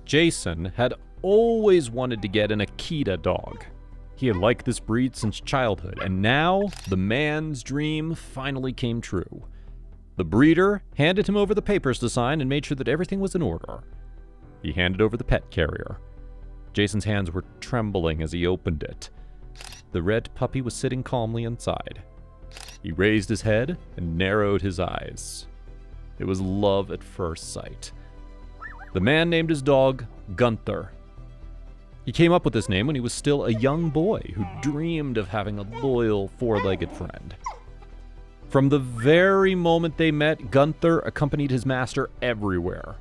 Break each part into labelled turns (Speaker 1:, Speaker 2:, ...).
Speaker 1: Jason had always wanted to get an Akita dog. He had liked this breed since childhood, and now the man's dream finally came true. The breeder handed him over the papers to sign and made sure that everything was in order. He handed over the pet carrier. Jason's hands were trembling as he opened it. The red puppy was sitting calmly inside. He raised his head and narrowed his eyes. It was love at first sight. The man named his dog Gunther. He came up with this name when he was still a young boy who dreamed of having a loyal, four-legged friend. From the very moment they met, Gunther accompanied his master everywhere.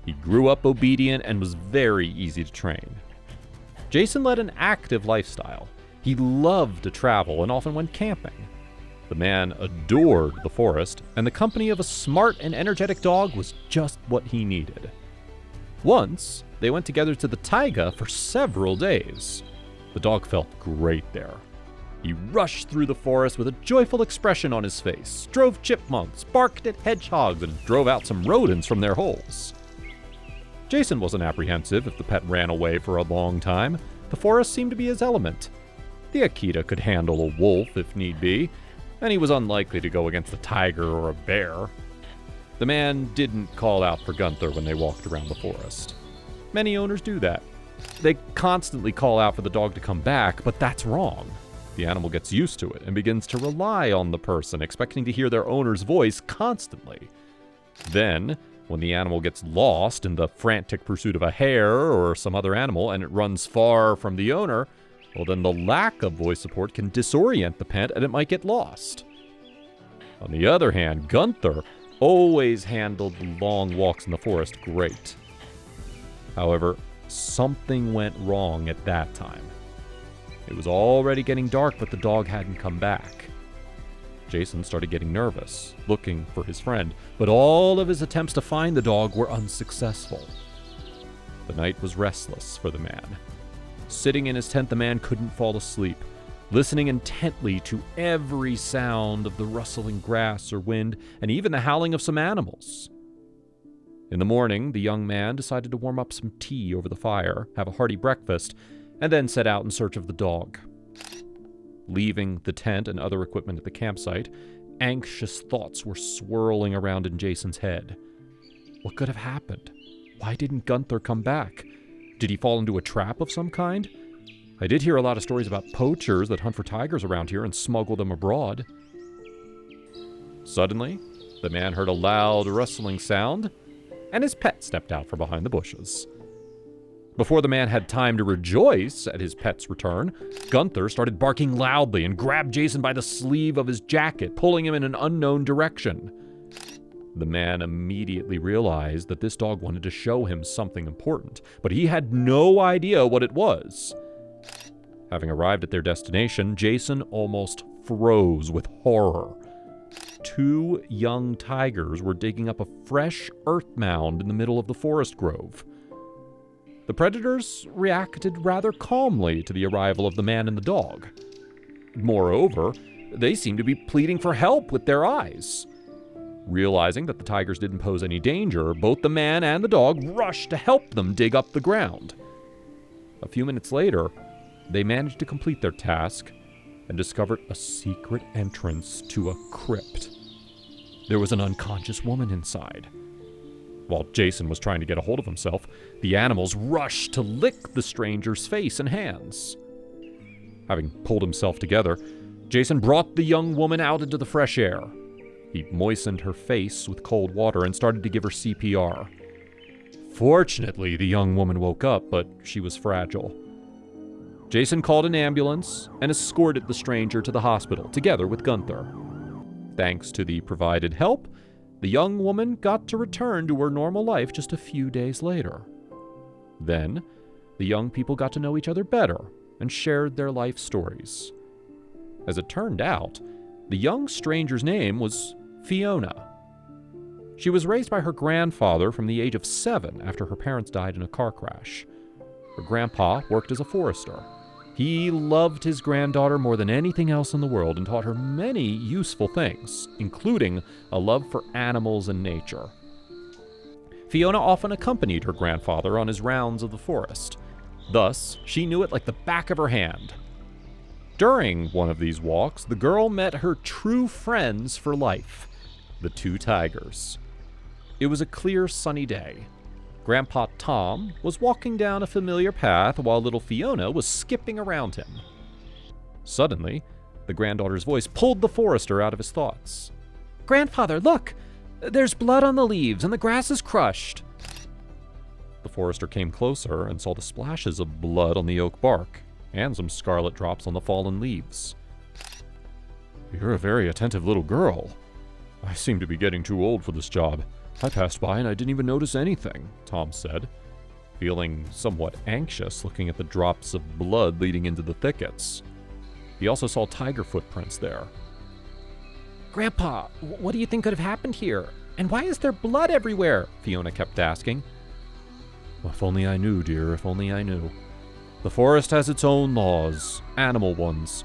Speaker 1: He grew up obedient and was very easy to train. Jason led an active lifestyle. He loved to travel and often went camping. The man adored the forest, and the company of a smart and energetic dog was just what he needed. Once, they went together to the Taiga for several days. The dog felt great there. He rushed through the forest with a joyful expression on his face, drove chipmunks, barked at hedgehogs, and drove out some rodents from their holes. Jason wasn't apprehensive if the pet ran away for a long time. The forest seemed to be his element. The Akita could handle a wolf if need be, and he was unlikely to go against a tiger or a bear. The man didn't call out for Gunther when they walked around the forest. Many owners do that. They constantly call out for the dog to come back, but that's wrong. The animal gets used to it and begins to rely on the person, expecting to hear their owner's voice constantly. Then, when the animal gets lost in the frantic pursuit of a hare or some other animal and it runs far from the owner, well, then the lack of voice support can disorient the pet and it might get lost. On the other hand, Gunther always handled the long walks in the forest great. However, something went wrong at that time. It was already getting dark, but the dog hadn't come back. Jason started getting nervous, looking for his friend, but all of his attempts to find the dog were unsuccessful. The night was restless for the man. Sitting in his tent, the man couldn't fall asleep, listening intently to every sound of the rustling grass or wind, and even the howling of some animals. In the morning, the young man decided to warm up some tea over the fire, have a hearty breakfast, and then set out in search of the dog. Leaving the tent and other equipment at the campsite, anxious thoughts were swirling around in Jason's head. What could have happened? Why didn't Gunther come back? Did he fall into a trap of some kind? I did hear a lot of stories about poachers that hunt for tigers around here and smuggle them abroad. Suddenly, the man heard a loud rustling sound, and his pet stepped out from behind the bushes. Before the man had time to rejoice at his pet's return, Gunther started barking loudly and grabbed Jason by the sleeve of his jacket, pulling him in an unknown direction. The man immediately realized that this dog wanted to show him something important, but he had no idea what it was. Having arrived at their destination, Jason almost froze with horror. 2 young tigers were digging up a fresh earth mound in the middle of the forest grove. The predators reacted rather calmly to the arrival of the man and the dog. Moreover, they seemed to be pleading for help with their eyes. Realizing that the tigers didn't pose any danger, both the man and the dog rushed to help them dig up the ground. A few minutes later, they managed to complete their task and discovered a secret entrance to a crypt. There was an unconscious woman inside. While Jason was trying to get a hold of himself, the animals rushed to lick the stranger's face and hands. Having pulled himself together, Jason brought the young woman out into the fresh air. He moistened her face with cold water and started to give her CPR. Fortunately, the young woman woke up, but she was fragile. Jason called an ambulance and escorted the stranger to the hospital, together with Gunther. Thanks to the provided help, the young woman got to return to her normal life just a few days later. Then, the young people got to know each other better and shared their life stories. As it turned out, the young stranger's name was Fiona. She was raised by her grandfather from the age of 7 after her parents died in a car crash. Her grandpa worked as a forester. He loved his granddaughter more than anything else in the world and taught her many useful things, including a love for animals and nature. Fiona often accompanied her grandfather on his rounds of the forest. Thus, she knew it like the back of her hand. During one of these walks, the girl met her true friends for life, the two tigers. It was a clear, sunny day. Grandpa Tom was walking down a familiar path while little Fiona was skipping around him. Suddenly, the granddaughter's voice pulled the forester out of his thoughts. "Grandfather, look! There's blood on the leaves and the grass is crushed." The forester came closer and saw the splashes of blood on the oak bark and some scarlet drops on the fallen leaves. "You're a very attentive little girl. I seem to be getting too old for this job. I passed by and I didn't even notice anything," Tom said, feeling somewhat anxious looking at the drops of blood leading into the thickets. He also saw tiger footprints there. "Grandpa, what do you think could have happened here? And why is there blood everywhere?" Fiona kept asking. "If only I knew, dear, if only I knew. The forest has its own laws, animal ones.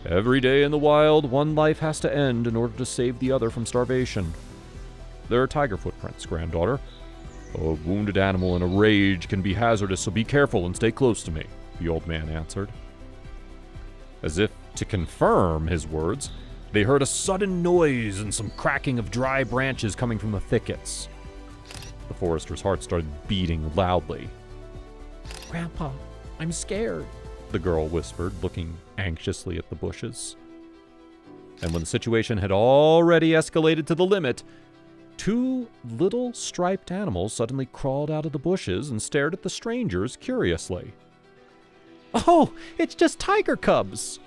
Speaker 1: Every day in the wild, one life has to end in order to save the other from starvation. There are tiger footprints, granddaughter. A wounded animal in a rage can be hazardous, so be careful and stay close to me," the old man answered. As if to confirm his words, they heard a sudden noise and some cracking of dry branches coming from the thickets. The forester's heart started beating loudly. "Grandpa, I'm scared," the girl whispered, looking anxiously at the bushes. And when the situation had already escalated to the limit, two little striped animals suddenly crawled out of the bushes and stared at the strangers curiously. "Oh, it's just tiger cubs!"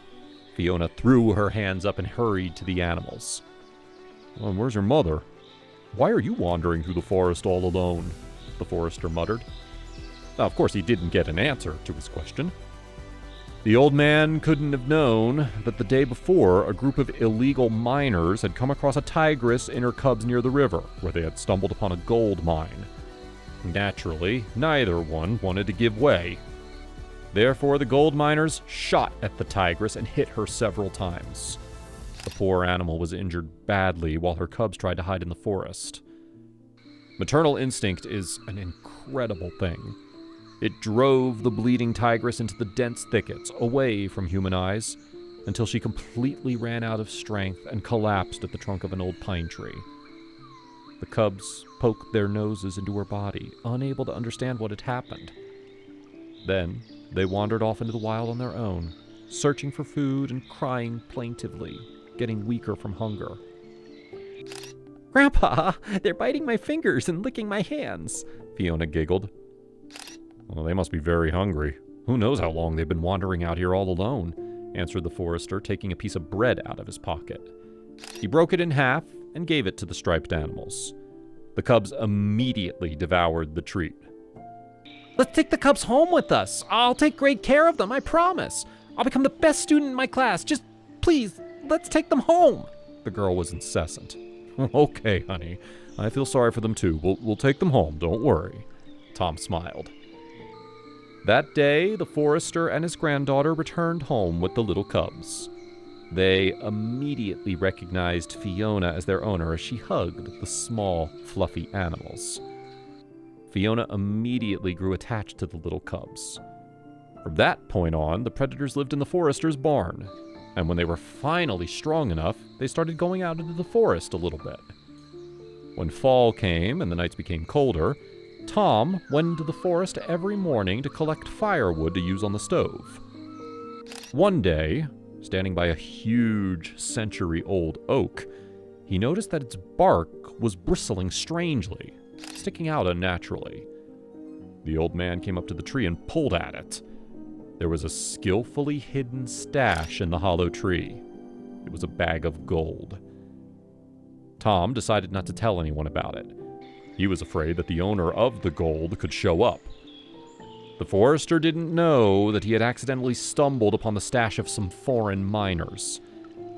Speaker 1: Fiona threw her hands up and hurried to the animals. "Well, and where's your mother? Why are you wandering through the forest all alone?" the forester muttered. Now, of course, he didn't get an answer to his question. The old man couldn't have known that the day before, a group of illegal miners had come across a tigress and her cubs near the river, where they had stumbled upon a gold mine. Naturally, neither one wanted to give way. Therefore, the gold miners shot at the tigress and hit her several times. The poor animal was injured badly while her cubs tried to hide in the forest. Maternal instinct is an incredible thing. It drove the bleeding tigress into the dense thickets, away from human eyes, until she completely ran out of strength and collapsed at the trunk of an old pine tree. The cubs poked their noses into her body, unable to understand what had happened. Then, they wandered off into the wild on their own, searching for food and crying plaintively, getting weaker from hunger. "Grandpa, they're biting my fingers and licking my hands," Fiona giggled. "Well, they must be very hungry. Who knows how long they've been wandering out here all alone," answered the forester, taking a piece of bread out of his pocket. He broke it in half and gave it to the striped animals. The cubs immediately devoured the treat. "Let's take the cubs home with us. I'll take great care of them, I promise. I'll become the best student in my class. Just, please, let's take them home," the girl was incessant. "Okay, honey. I feel sorry for them too. We'll take them home, don't worry," Tom smiled. That day, the forester and his granddaughter returned home with the little cubs. They immediately recognized Fiona as their owner as she hugged the small, fluffy animals. Fiona immediately grew attached to the little cubs. From that point on, the predators lived in the forester's barn, and when they were finally strong enough, they started going out into the forest a little bit. When fall came and the nights became colder, Tom went into the forest every morning to collect firewood to use on the stove. One day, standing by a huge century-old oak, he noticed that its bark was bristling strangely, sticking out unnaturally. The old man came up to the tree and pulled at it. There was a skillfully hidden stash in the hollow tree. It was a bag of gold. Tom decided not to tell anyone about it. He was afraid that the owner of the gold could show up. The forester didn't know that he had accidentally stumbled upon the stash of some foreign miners.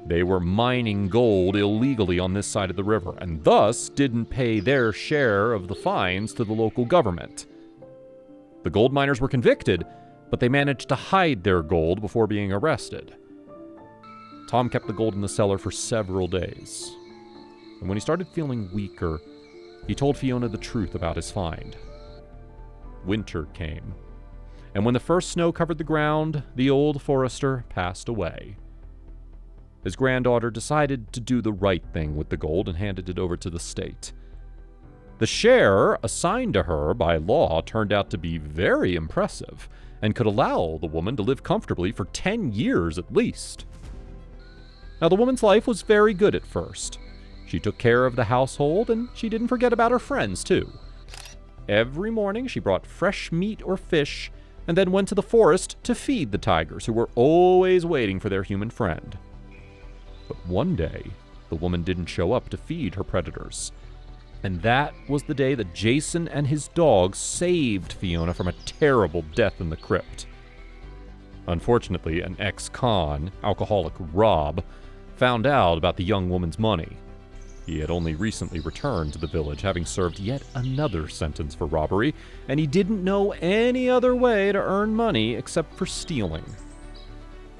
Speaker 1: They were mining gold illegally on this side of the river, and thus didn't pay their share of the fines to the local government. The gold miners were convicted, but they managed to hide their gold before being arrested. Tom kept the gold in the cellar for several days. And when he started feeling weaker, he told Fiona the truth about his find. Winter came, and when the first snow covered the ground, the old forester passed away. His granddaughter decided to do the right thing with the gold and handed it over to the state. The share assigned to her by law turned out to be very impressive and could allow the woman to live comfortably for 10 years at least. Now, the woman's life was very good at first. She took care of the household, and she didn't forget about her friends, too. Every morning, she brought fresh meat or fish and then went to the forest to feed the tigers, who were always waiting for their human friend. But one day, the woman didn't show up to feed her predators. And that was the day that Jason and his dog saved Fiona from a terrible death in the crypt. Unfortunately, an ex-con, alcoholic Rob, found out about the young woman's money. He had only recently returned to the village, having served yet another sentence for robbery, and he didn't know any other way to earn money except for stealing.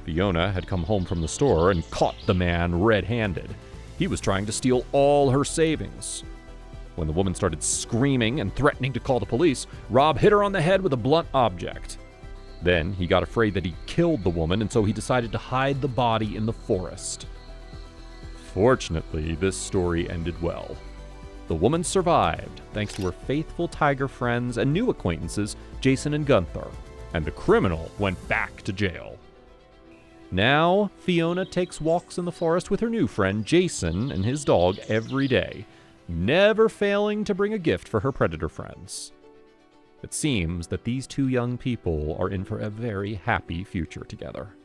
Speaker 1: Fiona had come home from the store and caught the man red-handed. He was trying to steal all her savings. When the woman started screaming and threatening to call the police, Rob hit her on the head with a blunt object. Then he got afraid that he'd killed the woman, and so he decided to hide the body in the forest. Fortunately, this story ended well. The woman survived thanks to her faithful tiger friends and new acquaintances, Jason and Gunther, and the criminal went back to jail. Now, Fiona takes walks in the forest with her new friend Jason and his dog every day, never failing to bring a gift for her predator friends. It seems that these two young people are in for a very happy future together.